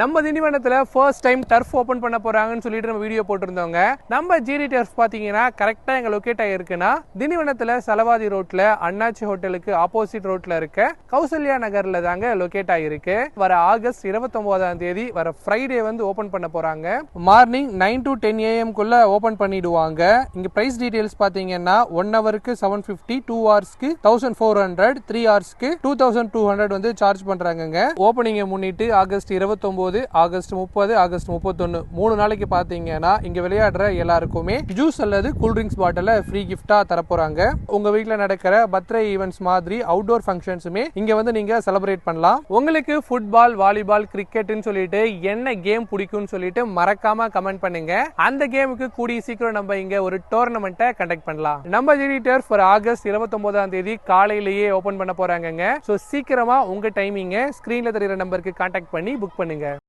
நம்ம திண்டிவனத்துல first time turf open பண்ண போறாங்கன்னு சொல்லிட்டு நம்ம வீடியோ போட்டிருந்தோங்க. நம்ம ஜிடி டர்ஃப் பாத்தீங்கன்னா கரெக்டா எங்க லொகேட் ஆயிருக்குன்னா திண்டிவனத்துல சலவாதி ரோட்ல அண்ணாச்சி ஹோட்டலுக்கு ஆப்போசிட் ரோட்ல இருக்க கௌசல்யா நகர்ல தாங்க லொகேட் ஆயிருக்கு. வர ஆகஸ்ட் 29ஆம் தேதி வர ஃப்ரைடே வந்து ஓபன் பண்ண போறாங்க. மார்னிங் 9 to 10 AM குள்ள ஓபன் பண்ணிடுவாங்க. இங்க பிரைஸ் டீடைல்ஸ் பாத்தீங்கன்னா 1 ஹவருக்கு 750, 2 ஹவர்ஸ்க்கு 1400, 3 ஹவர்ஸ்க்கு 2200 வந்து சார்ஜ் பண்றாங்க. ஓபனிங்கை முன்னிட்டு ஆகஸ்ட் 29, ஆகஸ்ட் 30, ஆகஸ்ட் 31 3 நாளைக்கு பாத்தீங்கன்னா இங்க விளையாடுற எல்லாருக்குமே ஜூஸ் அல்லது கூல் ட்ரிங்க்ஸ் பாட்டில ஃப்ரீ கிஃப்டா தரப்போறாங்க. உங்க வீட்டுல நடக்கிற பர்த்டே ஈவென்ட்ஸ் மாதிரி அவுட்டோர் ஃபங்க்ஷன்ஸுமே இங்க வந்து நீங்க செலிப்ரேட் பண்ணலாம். உங்களுக்கு ஃபுட்பால், வாலிபால், கிரிக்கெட்னு சொல்லிட்டு என்ன கேம் பிடிக்கும்னு சொல்லிட்டு மறக்காம கமெண்ட் பண்ணுங்க. அந்த கேமுக்கு கூடிய சீக்கிரம் நம்ம இங்க ஒரு டோர்னமெண்ட்டை கண்டக்ட் பண்ணலாம். நம்ம ஜிடி டர்ஃப் ஒரு ஆகஸ்ட் 29ஆம் தேதி காலையிலேயே ஓபன் பண்ண போறாங்க. சோ சீக்கிரமா உங்க டைமிங்க ஸ்கிரீன்ல தெரியுற நம்பருக்கு கான்டாக்ட் பண்ணி புக் பண்ணுங்க.